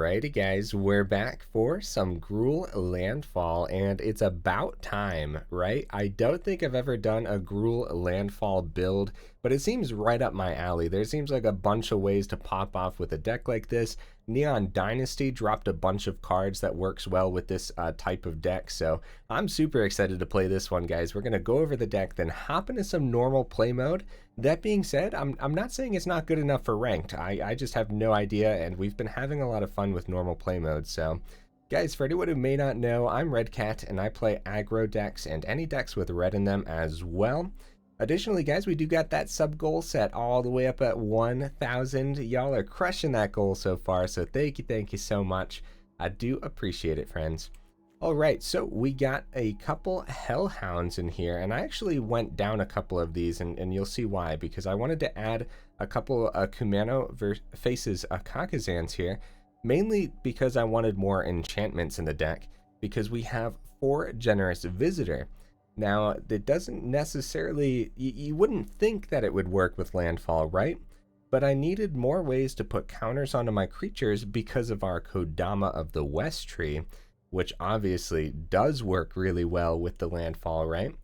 Alrighty guys, we're back for some Gruul Landfall, and it's about time, right? I don't think I've ever done a Gruul Landfall build, but it seems right up my alley. There seems like a bunch of ways to pop off with a deck like this. Neon Dynasty dropped a bunch of cards that works well with this type of deck, so I'm super excited to play this one, guys. We're going to go over the deck, then hop into some normal play mode. That being said, I'm not saying it's not good enough for ranked. I just have no idea, and we've been having a lot of fun with normal play mode. So, guys, for anyone who may not know, I'm Red Cat, and I play aggro decks and any decks with red in them as well. Additionally, guys, we do got that sub goal set all the way up at 1,000. Y'all are crushing that goal so far, so thank you so much. I do appreciate it, friends. Alright, so we got a couple Hellhounds in here, and I actually went down a couple of these, and you'll see why, because I wanted to add a couple Kumano faces Kakkazans here, mainly because I wanted more enchantments in the deck, because we have 4 Generous Visitor. Now, it doesn't necessarily, you wouldn't think that it would work with Landfall, right? But I needed more ways to put counters onto my creatures because of our Kodama of the West tree, which obviously does work really well with the Landfall, right?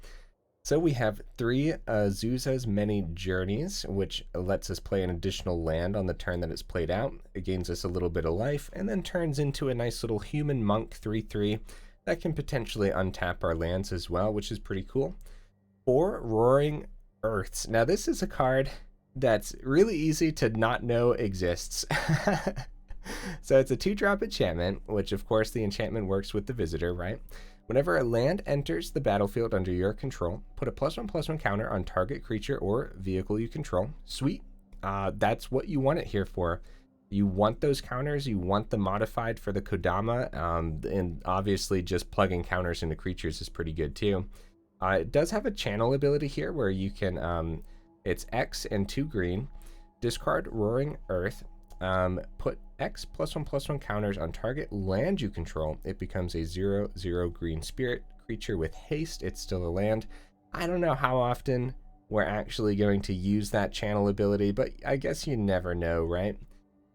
So we have 3 Azusa's Many Journeys, which lets us play an additional land on the turn that it's played out. It gains us a little bit of life, and then turns into a nice little Human Monk 3/3 that can potentially untap our lands as well, which is pretty cool. 4 Roaring Earths. Now this is a card that's really easy to not know exists. So it's a 2-drop enchantment, which of course the enchantment works with the visitor, right? Whenever a land enters the battlefield under your control, put a +1/+1 counter on target creature or vehicle you control. Sweet. That's what you want it here for. You want those counters, you want the modified for the Kodama, and obviously just plugging counters into creatures is pretty good too. It does have a channel ability here where you can, it's X and 2 green, discard Roaring Earth, put X +1/+1 counters on target land you control. It becomes a 0/0 green spirit creature with haste. It's still a land. I don't know how often we're actually going to use that channel ability, but I guess you never know, right?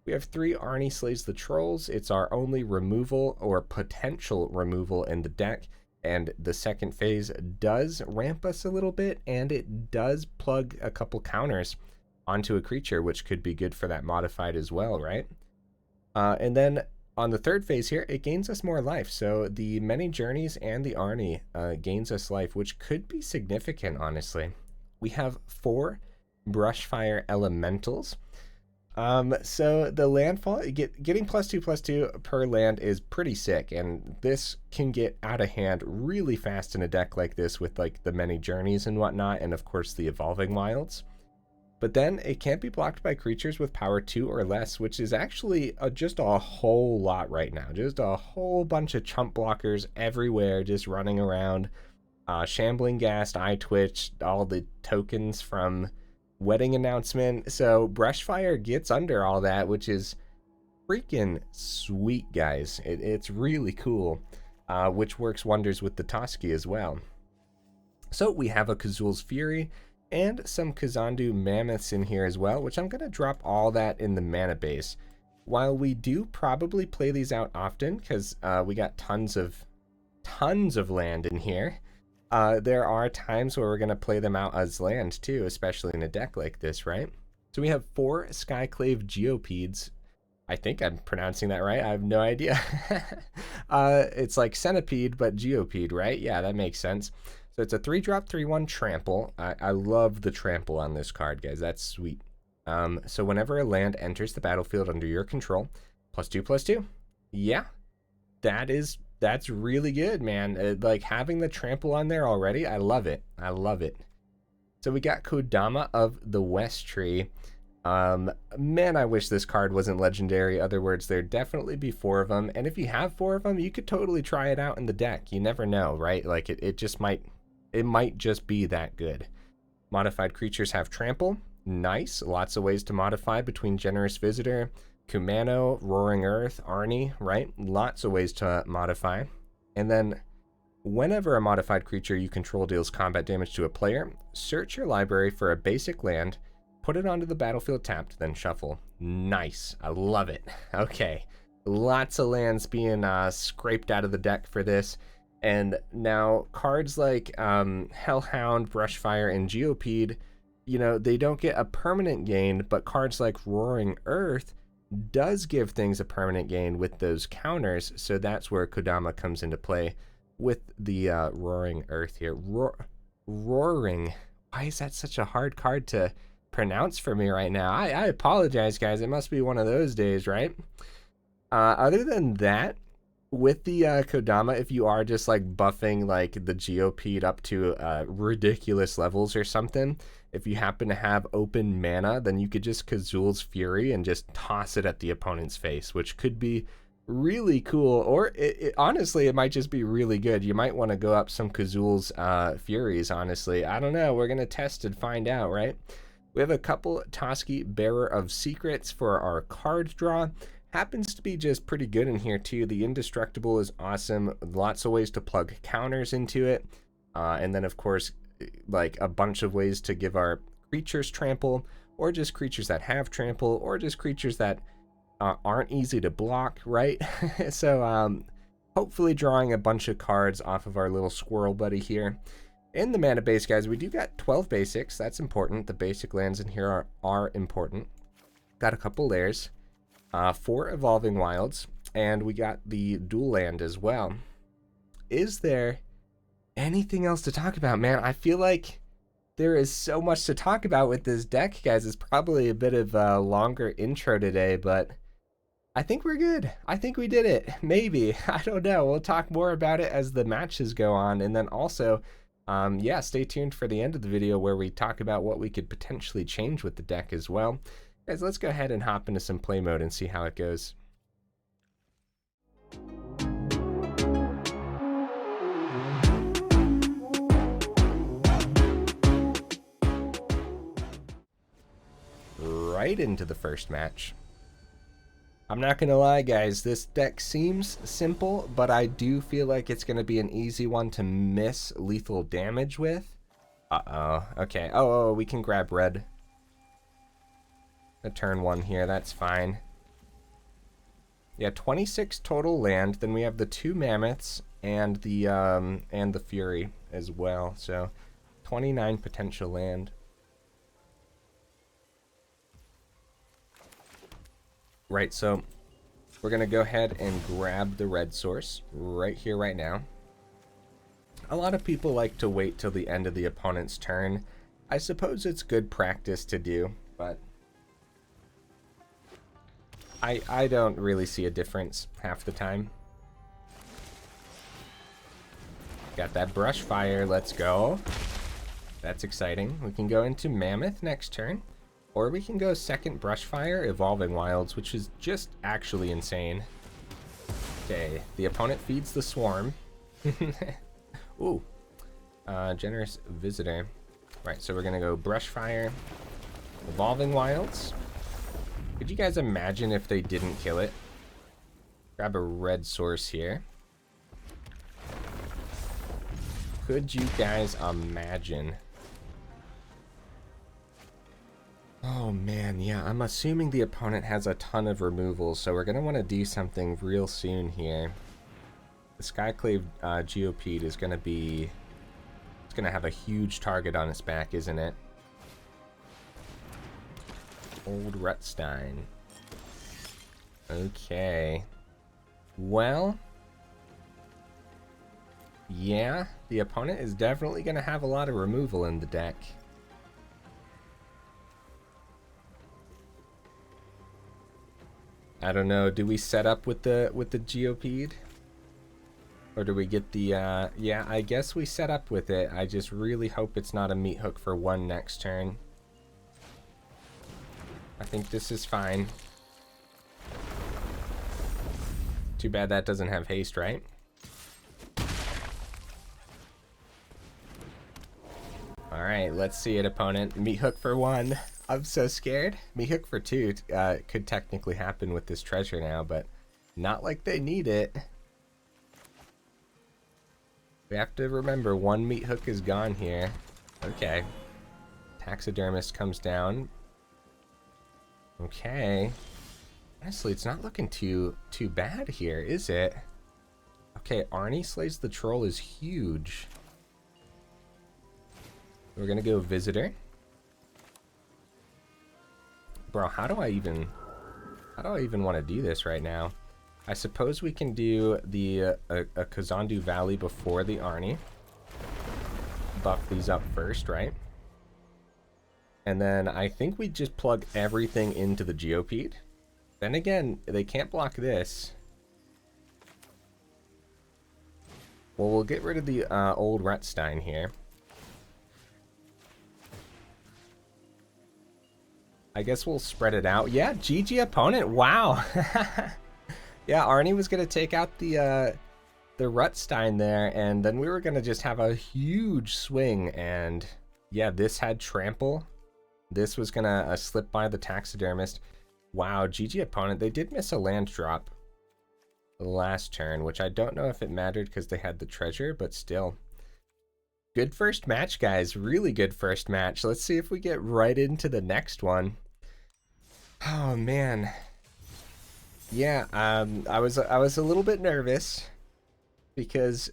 We have 3 Arni Slays the Trolls. It's our only removal or potential removal in the deck, and the second phase does ramp us a little bit, and it does plug a couple counters onto a creature, which could be good for that modified as well, right? And then on the third phase here, it gains us more life. So the Many Journeys and the Arni gains us life, which could be significant, honestly. We have 4 Brushfire Elementals. So the landfall, getting +2/+2 per land is pretty sick, and this can get out of hand really fast in a deck like this with like the Many Journeys and whatnot, and of course the Evolving Wilds. But then it can't be blocked by creatures with power 2 or less, which is actually just a whole lot right now. Just a whole bunch of chump blockers everywhere, just running around. Shambling Ghast, Eye Twitch, all the tokens from Wedding Announcement. So Brushfire gets under all that, which is freaking sweet, guys. It's really cool, which works wonders with the Toski as well. So we have a Kazuul's Fury and some Kazandu Mammoths in here as well, which I'm going to drop all that in the mana base. While we do probably play these out often, because we got tons of land in here, there are times where we're going to play them out as land too, especially in a deck like this, right? So we have 4 Skyclave Geopedes. I think I'm pronouncing that right. I have no idea. It's like centipede, but geopede, right? Yeah, that makes sense. So it's a 3-drop, 3/1 trample. I love the trample on this card, guys. That's sweet. So whenever a land enters the battlefield under your control, +2/+2. Yeah, that's really good, man. Like having the trample on there already, I love it. I love it. So we got Kodama of the West tree. Man, I wish this card wasn't legendary. Other words, there'd definitely be 4 of them. And if you have 4 of them, you could totally try it out in the deck. You never know, right? Like it might just be that good. Modified creatures have trample. Nice. Lots of ways to modify between Generous Visitor, Kumano, Roaring Earth, Arni, right? Lots of ways to modify. And then whenever a modified creature you control deals combat damage to a player, search your library for a basic land, put it onto the battlefield tapped, then shuffle. Nice. I love it. Okay. Lots of lands being scraped out of the deck for this. And now cards like Hellhound, Brushfire, and Geopede, you know, they don't get a permanent gain, but cards like Roaring Earth does give things a permanent gain with those counters. So that's where Kodama comes into play with the Roaring Earth here. Roaring. Why is that such a hard card to pronounce for me right now? I apologize, guys. It must be one of those days, right? Other than that, with the Kodama, if you are just like buffing like the Geopede up to ridiculous levels or something, if you happen to have open mana, then you could just Kazuul's Fury and just toss it at the opponent's face, which could be really cool. Or honestly, it might just be really good. You might want to go up some Kazuul's Furies, honestly. I don't know. We're going to test and find out, right? We have a couple Toski Bearer of Secrets for our card draw. Happens to be just pretty good in here too. The Indestructible is awesome. Lots of ways to plug counters into it. And then of course, like a bunch of ways to give our creatures trample, or just creatures that have trample, or just creatures that aren't easy to block, right? So hopefully drawing a bunch of cards off of our little squirrel buddy here. In the mana base, guys, we do got 12 basics. That's important. The basic lands in here are important. Got a couple lairs. 4 Evolving Wilds, and we got the dual land as well. Is there anything else to talk about, man? I feel like there is so much to talk about with this deck, guys. It's probably a bit of a longer intro today, but I think we're good. I think we did it. Maybe. I don't know. We'll talk more about it as the matches go on, and then also, yeah, stay tuned for the end of the video where we talk about what we could potentially change with the deck as well. Guys, let's go ahead and hop into some play mode and see how it goes. Right into the first match. I'm not gonna lie, guys, this deck seems simple, but I do feel like it's gonna be an easy one to miss lethal damage with. Okay. Oh, we can grab red. A turn 1 here, that's fine. Yeah, 26 total land. Then we have the 2 mammoths and the fury as well. So 29 potential land. Right, so we're gonna go ahead and grab the red source right here, right now. A lot of people like to wait till the end of the opponent's turn. I suppose it's good practice to do, but I don't really see a difference half the time. Got that Brushfire, let's go. That's exciting. We can go into Mammoth next turn, or we can go second Brushfire, Evolving Wilds, which is just actually insane. Okay, the opponent feeds the Swarm. Ooh, Generous Visitor. Right, so we're gonna go Brushfire, Evolving Wilds. Could you guys imagine if they didn't kill it? Grab a red source here. Could you guys imagine? Oh man, yeah, I'm assuming the opponent has a ton of removals, so we're gonna want to do something real soon here. The Skyclave Geopede is gonna be... It's gonna have a huge target on its back, isn't it? Old Rutstein. Okay. Well, yeah, the opponent is definitely going to have a lot of removal in the deck. I don't know, do we set up with the Geopede? Or do we get the, yeah, I guess we set up with it. I just really hope it's not a meat hook for 1 next turn. I think this is fine. Too bad that doesn't have haste, right? Alright, let's see it, opponent. Meat hook for 1. I'm so scared. Meat hook for 2 could technically happen with this treasure now, but not like they need it. We have to remember 1 meat hook is gone here. Okay. Taxidermist comes down. Okay. Honestly, it's not looking too bad here, is it? Okay, Arni slays the troll is huge. We're gonna go visitor. Bro, how do I even want to do this right now? I suppose we can do the Kazandu Valley before the Arni. Buff these up first, right? And then I think we just plug everything into the Geopede. Then again, they can't block this. Well, we'll get rid of the old Rutstein here. I guess we'll spread it out. Yeah, GG opponent. Wow. Yeah, Arni was going to take out the Rutstein there, and then we were going to just have a huge swing. And yeah, this had trample. This was going to slip by the taxidermist. Wow, GG opponent. They did miss a land drop the last turn, which I don't know if it mattered because they had the treasure, but still. Good first match, guys. Really good first match. Let's see if we get right into the next one. Oh man, yeah. I was a little bit nervous because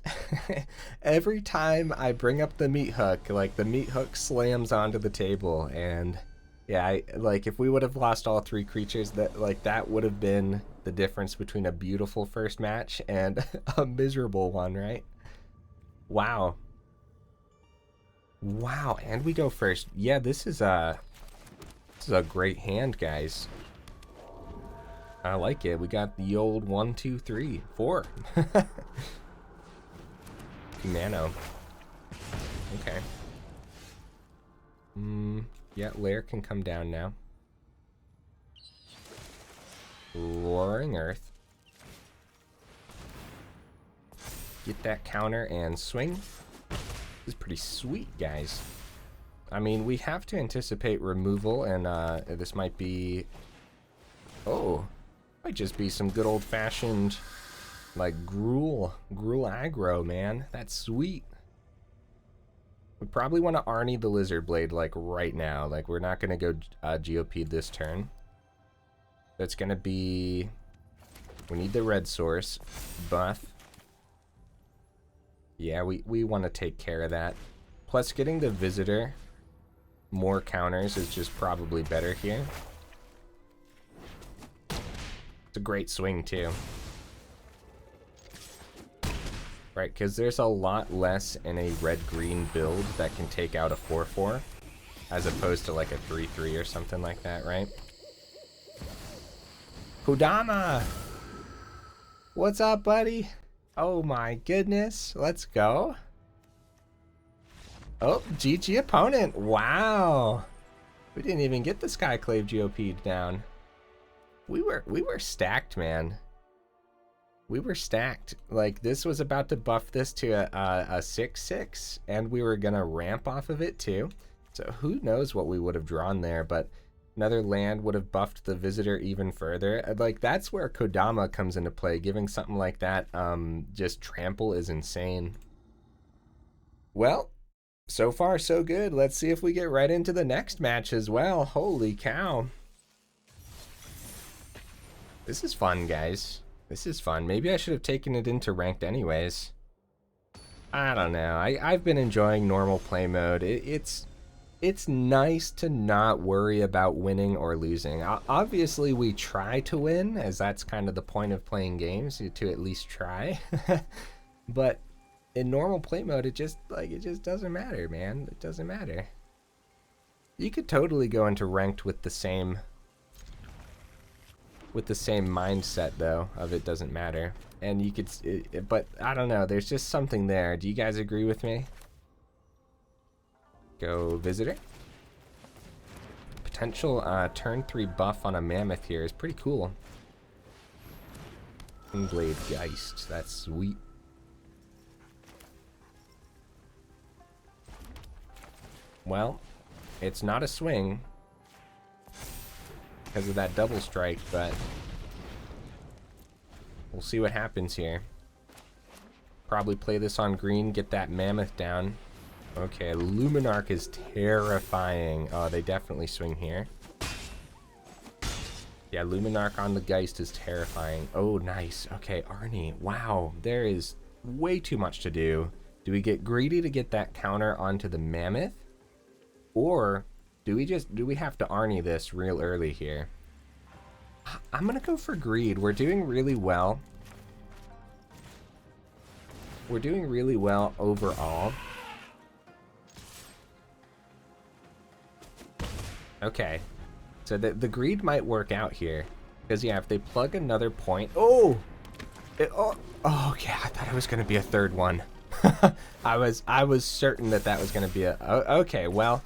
every time I bring up the meat hook, like the meat hook slams onto the table, and yeah, like if we would have lost all 3 creatures, that would have been the difference between a beautiful first match and a miserable one, right? Wow. Wow, and we go first. Yeah, this is a great hand, guys. I like it. We got the old 1, 2, 3, 4. Kumano. Okay. Yeah, Lair can come down now. Roaring Earth. Get that counter and swing. This is pretty sweet, guys. I mean, we have to anticipate removal, and this might be... Oh, might just be some good old-fashioned, like, gruel aggro, man. That's sweet. We probably want to Arni the Lizard Blade, like, right now. Like, we're not going to go Geopede this turn. So it's going to be... We need the red source. Buff. Yeah, we want to take care of that. Plus, getting the Visitor... more counters is just probably better here. It's a great swing too. Right, because there's a lot less in a red-green build that can take out a 4/4 as opposed to like a 3/3 or something like that, right? Kodama! What's up, buddy? Oh my goodness, let's go. Oh, GG opponent. Wow. We didn't even get the Skyclave Geopede down. We were stacked, man. We were stacked. Like, this was about to buff this to a 6/6, and we were gonna ramp off of it too. So who knows what we would have drawn there, but another land would have buffed the Visitor even further. Like, that's where Kodama comes into play. Giving something like that just trample is insane. Well, so far, so good. Let's see if we get right into the next match as well. Holy cow. This is fun, guys. This is fun. Maybe I should have taken it into ranked anyways. I don't know. I've been enjoying normal play mode. It's nice to not worry about winning or losing. Obviously, we try to win, as that's kind of the point of playing games, to at least try. But in normal play mode, it just doesn't matter, man. It doesn't matter. You could totally go into ranked with the same mindset though of it doesn't matter, and you could but I don't know, there's just something there. Do you guys agree with me? Go Visitor. Potential turn 3 buff on a Mammoth here is pretty cool. Blade Geist, that's sweet. Well, it's not a swing because of that double strike, but we'll see what happens here. Probably play this on green, get that Mammoth down. Okay, Luminarch is terrifying. Oh, they definitely swing here. Yeah, Luminarch on the Geist is terrifying. Oh, nice. Okay, Arni. Wow, there is way too much to do. Do we get greedy to get that counter onto the Mammoth? Or do we have to Arni this real early here? I'm gonna go for greed. We're doing really well. We're doing really well overall. Okay. So the greed might work out here. Because, yeah, if they plug another point... Oh! Oh, yeah, I thought it was going to be a third one. I was certain that was going to be a... okay, well,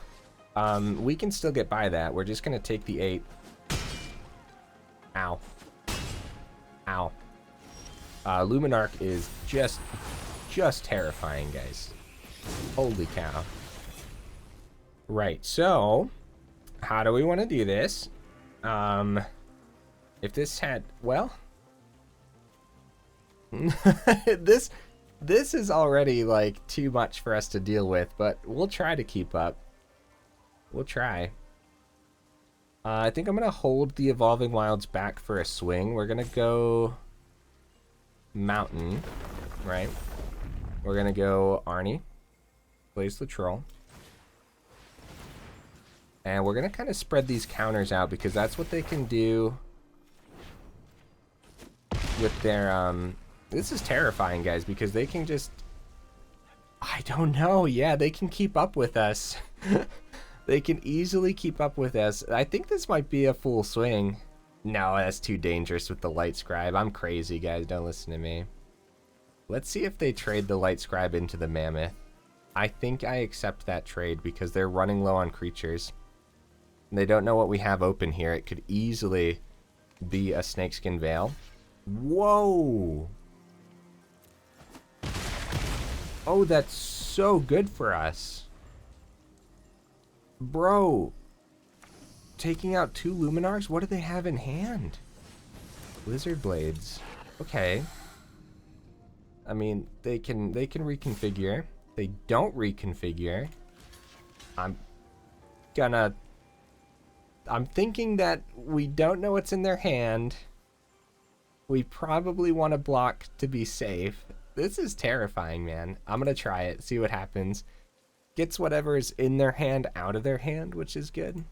we can still get by that. We're just going to take the 8. Ow. Ow. Luminarch is just terrifying, guys. Holy cow. Right, so... how do we want to do this? If this had, well, this is already like too much for us to deal with, but we'll try to keep up. We'll try. I think I'm gonna hold the Evolving Wilds back for a swing. We're gonna go Mountain, right? We're gonna go Arni, plays the Troll. And we're going to kind of spread these counters out because that's what they can do with their... this is terrifying, guys, because they can just... I don't know. Yeah, they can keep up with us. They can easily keep up with us. I think this might be a full swing. No, that's too dangerous with the Light Scribe. I'm crazy, guys. Don't listen to me. Let's see if they trade the Light Scribe into the Mammoth. I think I accept that trade because they're running low on creatures. They don't know what we have open here. It could easily be a Snakeskin Veil. Whoa! Oh, that's so good for us. Bro. Taking out 2 Luminarchs? What do they have in hand? Lizard Blades. Okay. I mean, they can reconfigure. They don't reconfigure. I'm thinking that we don't know what's in their hand. We probably want to block to be safe. This is terrifying, man. I'm going to try it, see what happens. Gets whatever is in their hand out of their hand, which is good.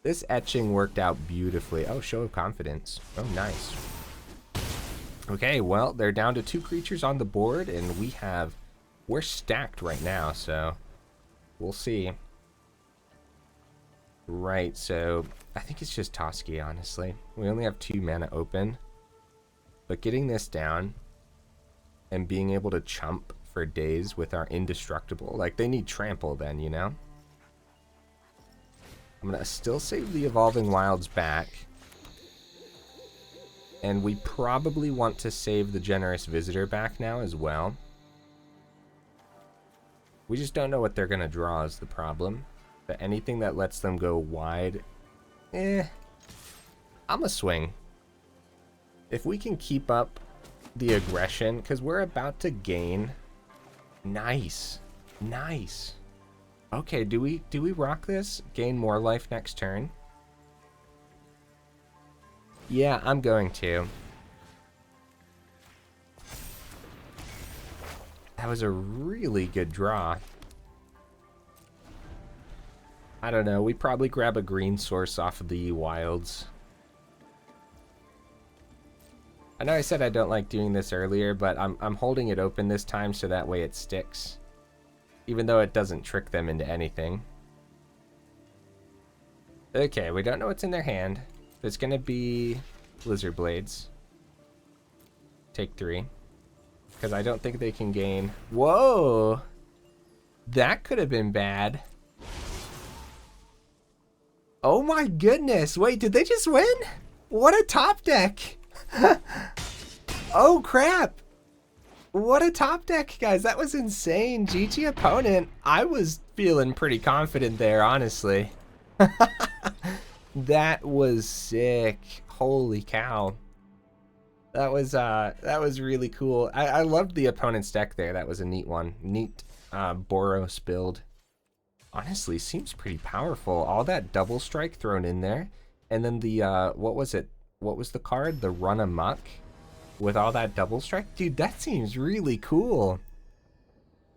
This etching worked out beautifully. Oh, Show of Confidence. Oh, nice. Okay, well, they're down to 2 creatures on the board, and we're stacked right now, so we'll see. Right, so I think it's just Toski, honestly. We only have 2 mana open. But getting this down and being able to chump for days with our indestructible, like they need trample then, you know? I'm going to still save the Evolving Wilds back. And we probably want to save the Generous Visitor back now as well. We just don't know what they're going to draw is the problem. But anything that lets them go wide, I'm a swing. If we can keep up the aggression, because we're about to gain. Nice. Nice. Okay, do we rock this? Gain more life next turn? Yeah, I'm going to. That was a really good draw. I don't know, we probably grab a green source off of the wilds. I know I said I don't like doing this earlier, but I'm holding it open this time so that way it sticks. Even though it doesn't trick them into anything. Okay, we don't know what's in their hand. There's gonna be Lizard Blades. Take 3. Because I don't think they can gain. Whoa! That could have been bad. Oh my goodness! Wait, did they just win? What a top deck! Oh crap! What a top deck, guys. That was insane. GG opponent. I was feeling pretty confident there, honestly. That was sick. Holy cow. That was really cool. I loved the opponent's deck there. That was a neat one. Neat Boros build. Honestly, seems pretty powerful. All that double strike thrown in there. and then the, what was it? What was the card? The Run Amok with all that double strike? Dude, that seems really cool.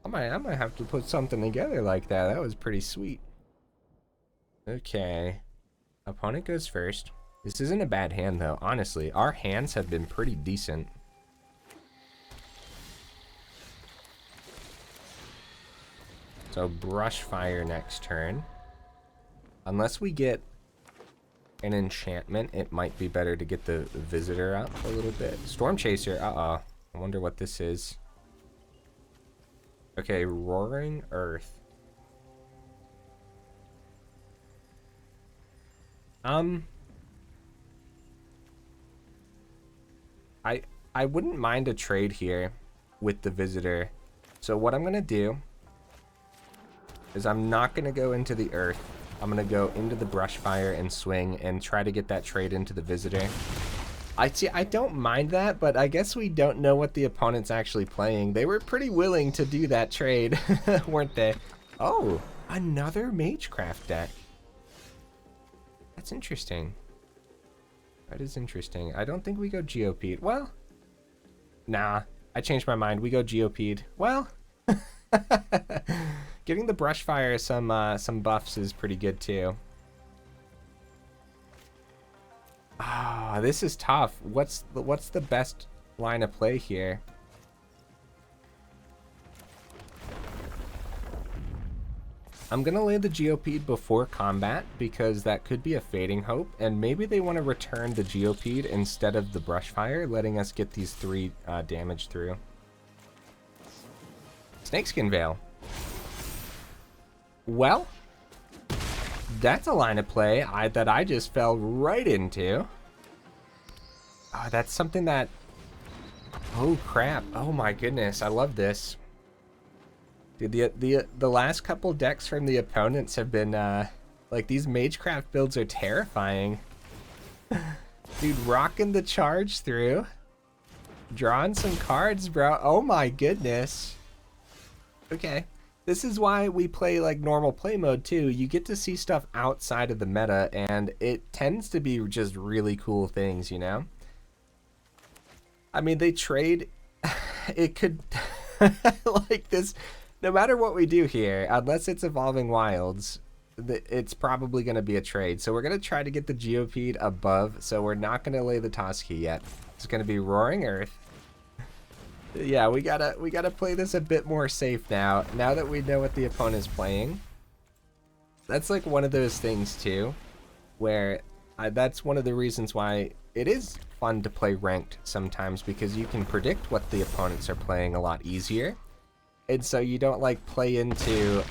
I might have to put something together like that. That was pretty sweet. Okay. Opponent goes first. This isn't a bad hand, though. Honestly, our hands have been pretty decent. So Brushfire next turn. Unless we get an enchantment, it might be better to get the visitor up a little bit. Storm Chaser, I wonder what this is. Okay, Roaring Earth. I wouldn't mind a trade here with the visitor. So what I'm gonna do is I'm not gonna go into the earth. I'm gonna go into the Brushfire and swing and try to get that trade into the visitor. I don't mind that, but I guess we don't know what the opponent's actually playing. They were pretty willing to do that trade, weren't they? Oh, another Magecraft deck. That's interesting. That is interesting. I don't think we go Geopede. Well, nah, I changed my mind. We go Geopede. Well, giving the Brushfire some buffs is pretty good too. Ah, this is tough. What's the best line of play here? I'm gonna lay the Geopede before combat because that could be a fading hope, and maybe they want to return the Geopede instead of the Brushfire, letting us get these 3 damage through. Snakeskin Veil. Well, that's a line of play that I just fell right into. Oh, that's something that... Oh, crap. Oh, my goodness. I love this. Dude, the last couple decks from the opponents have been, like, these Magecraft builds are terrifying. Dude, rocking the charge through. Drawing some cards, bro. Oh, my goodness. Okay. This is why we play like normal play mode too. You get to see stuff outside of the meta, and it tends to be just really cool things, you know? I mean, they trade... It could... like this... No matter what we do here, unless it's Evolving Wilds, it's probably going to be a trade. So we're going to try to get the Geopede above, so we're not going to lay the Toski yet. It's going to be Roaring Earth. Yeah, we gotta play this a bit more safe now that we know what the opponent's playing. That's like one of those things too, where that's one of the reasons why it is fun to play ranked sometimes, because you can predict what the opponents are playing a lot easier, and so you don't like play into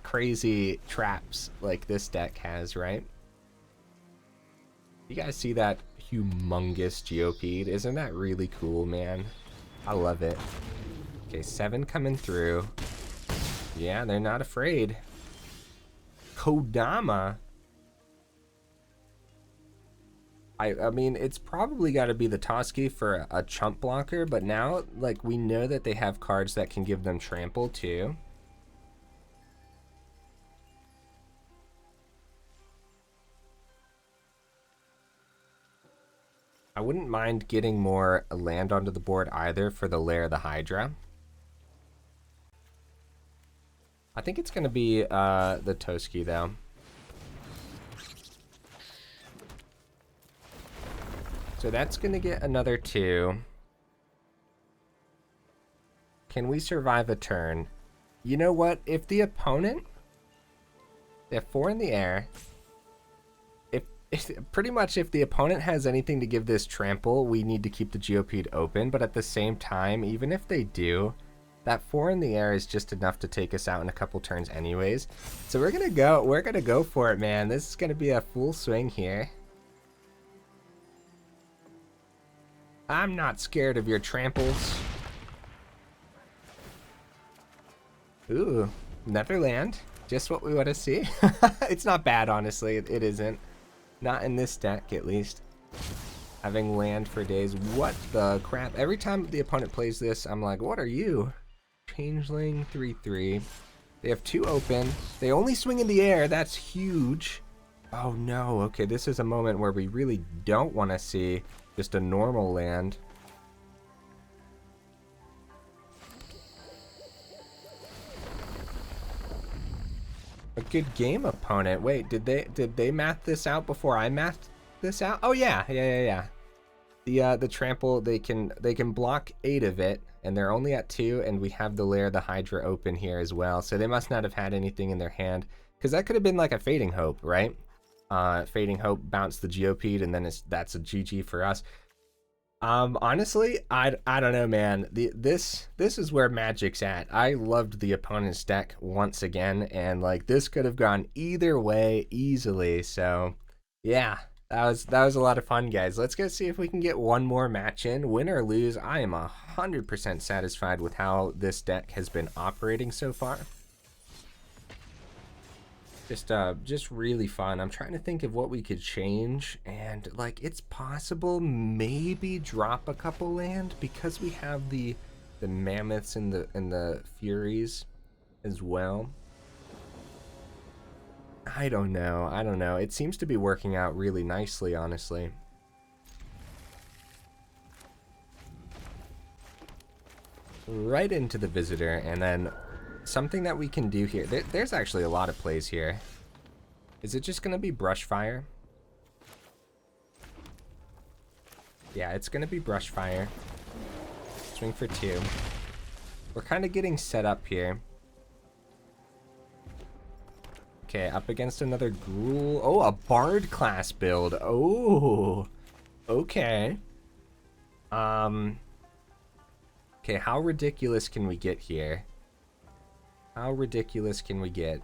crazy traps like this deck has, right? You guys see that humongous Geopede? Isn't that really cool, man? I love it. Okay, 7 coming through. Yeah, they're not afraid. Kodama. I mean, it's probably got to be the Toski for a chump blocker, but now, like, we know that they have cards that can give them trample too. I wouldn't mind getting more land onto the board either for the Lair, the Hydra. I think it's going to be the Toski, though. So that's going to get another 2. Can we survive a turn? You know what? If the opponent... They have 4 in the air... Pretty much if the opponent has anything to give this trample, we need to keep the Geopede open, but at the same time, even if they do, that 4 in the air is just enough to take us out in a couple turns anyways. So we're gonna go for it, man. This is gonna be a full swing here. I'm not scared of your tramples. Ooh, Netherland. Just what we want to see. It's not bad, honestly. It isn't. Not in this deck, at least. Having land for days. What the crap? Every time the opponent plays this, I'm like, what are you? Changeling, 3/3. They have 2 open. They only swing in the air. That's huge. Oh no, okay, this is a moment where we really don't want to see just a normal land. A good game, opponent. Wait, did they math this out before I mathed this out? Oh yeah. The trample, they can block 8 of it, and they're only at 2, and we have the Lair, the Hydra open here as well. So they must not have had anything in their hand, because that could have been like a Fading Hope, right? Fading Hope bounced the Geopede, and then that's a GG for us. Honestly, I don't know, man. This is where Magic's at. I loved the opponent's deck once again, and like this could have gone either way easily. So, yeah, that was a lot of fun, guys. Let's go see if we can get one more match in. Win or lose, I am 100% satisfied with how this deck has been operating so far. Just really fun. I'm trying to think of what we could change, and like it's possible maybe drop a couple land because we have the mammoths and the furies as well. I don't know. It seems to be working out really nicely, honestly. Right into the visitor, and then something that we can do here. There's actually a lot of plays here. Is it just going to be Brushfire? Yeah, it's going to be Brushfire. Swing for 2. We're kind of getting set up here. Okay, up against another Gruul. Oh, a Bard class build. Oh, okay. Okay, how ridiculous can we get here? How ridiculous can we get?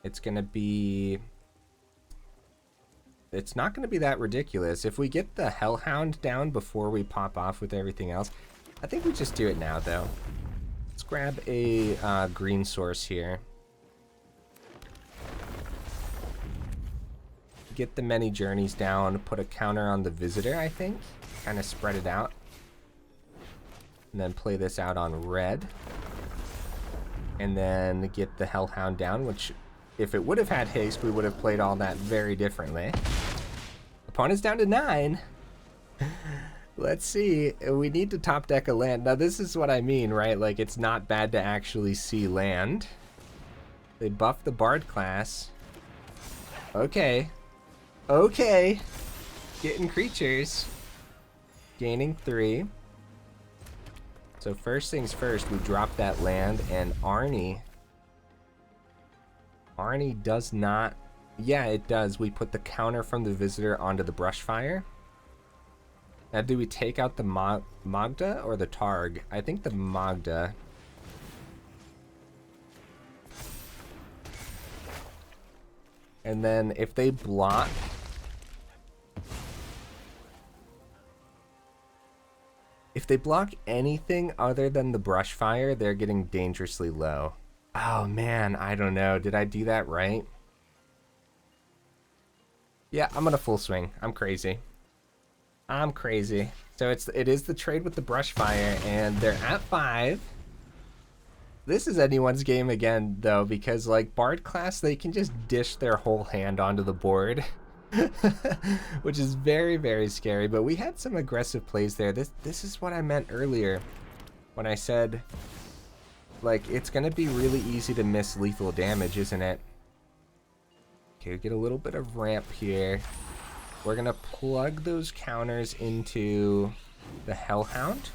It's gonna be... It's not gonna be that ridiculous. If we get the Hellhound down before we pop off with everything else, I think we just do it now, though. Let's grab a green source here. Get the many journeys down, put a counter on the visitor, I think. Kind of spread it out. And then play this out on red. And then get the Hellhound down, which, if it would have had haste, we would have played all that very differently. Opponent's down to 9. Let's see. We need to top deck a land. Now, this is what I mean, right? Like, it's not bad to actually see land. They buffed the Bard class. Okay. Okay. Getting creatures. Gaining 3. So first things first, we drop that land, and Arni does not... Yeah, it does. We put the counter from the visitor onto the Brushfire. Now, do we take out the Magda or the Targ? I think the Magda. And then if they block... If they block anything other than the Brushfire, they're getting dangerously low. Oh man, I don't know. Did I do that right? Yeah, I'm gonna full swing. I'm crazy. I'm crazy. So it is the trade with the Brushfire, and they're at 5. This is anyone's game again, though, because like Bard class, they can just dish their whole hand onto the board. Which is very, very scary, but we had some aggressive plays there. This is what I meant earlier when I said, like, it's gonna be really easy to miss lethal damage, isn't it? Okay, we get a little bit of ramp here. We're gonna plug those counters into the Hellhound.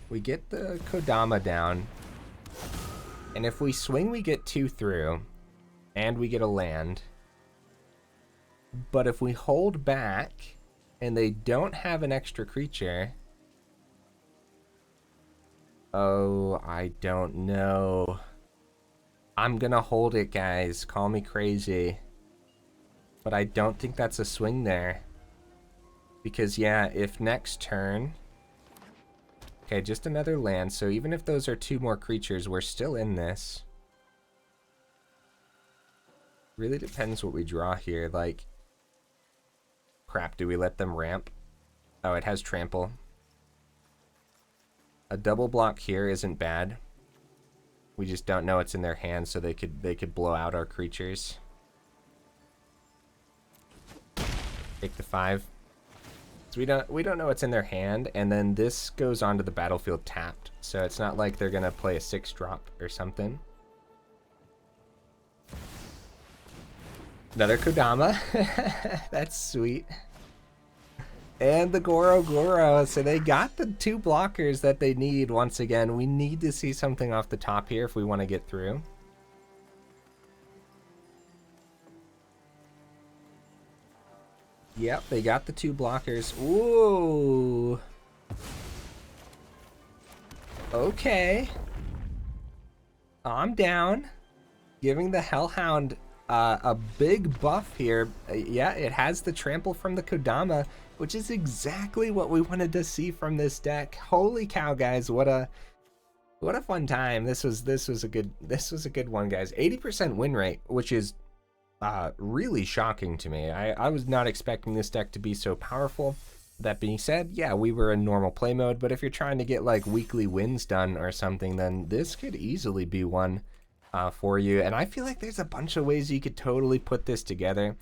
We get the Kodama down. And if we swing, we get 2 through, and we get a land. But if we hold back, and they don't have an extra creature... Oh, I don't know. I'm gonna hold it, guys. Call me crazy. But I don't think that's a swing there. Because, yeah, if next turn... Okay, just another land, so even if those are 2 more creatures, we're still in this. Really depends what we draw here, like... Crap, do we let them ramp? Oh, it has trample. A double block here isn't bad. We just don't know what's in their hands, so they could blow out our creatures. Take the 5. So we don't know what's in their hand, and then this goes onto the battlefield tapped. So it's not like they're gonna play a 6-drop or something. Another Kodama. That's sweet. And the Goro. So they got the 2 blockers that they need once again. We need to see something off the top here if we want to get through. Yep, they got the 2 blockers. Ooh. Okay. I'm down. Giving the Hellhound a big buff here. Yeah, it has the trample from the Kodama, which is exactly what we wanted to see from this deck. Holy cow, guys! What a fun time. This was a good one, guys. 80% win rate, which is really shocking to me. I was not expecting this deck to be so powerful. That being said, yeah, we were in normal play mode, but if you're trying to get like weekly wins done or something, then this could easily be one for you. And I feel like there's a bunch of ways you could totally put this together,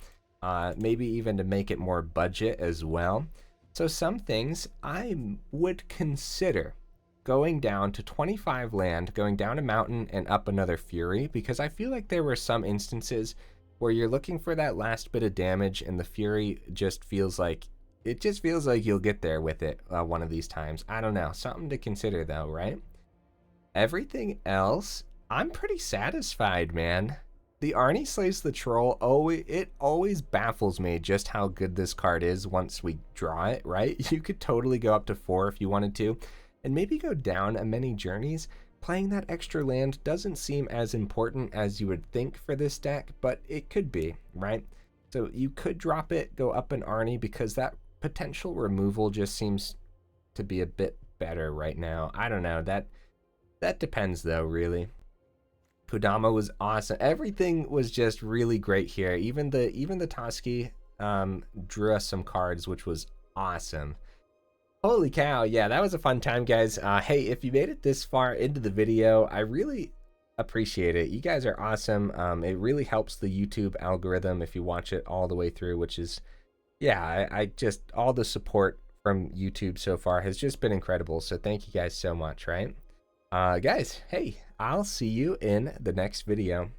maybe even to make it more budget as well. So some things I would consider going down to 25 land, going down a mountain and up another Fury, because I feel like there were some instances where you're looking for that last bit of damage and the Fury just feels like you'll get there with it one of these times. I don't know, something to consider though, right? Everything else, I'm pretty satisfied, man. The Arni Slays the Troll, it always baffles me just how good this card is once we draw it, right? You could totally go up to 4 if you wanted to, and maybe go down a many journeys. Playing that extra land doesn't seem as important as you would think for this deck, but it could be, right? So you could drop it, go up an Arni, because that potential removal just seems to be a bit better right now. I don't know, that depends though, really. Kodama was awesome. Everything was just really great here. Even the Toski drew us some cards, which was awesome. Holy cow, yeah, that was a fun time, guys. Hey, if you made it this far into the video, I really appreciate it. You guys are awesome. It really helps the YouTube algorithm if you watch it all the way through, which is, yeah, I just, all the support from YouTube so far has just been incredible. So thank you guys so much, right? Guys, hey, I'll see you in the next video.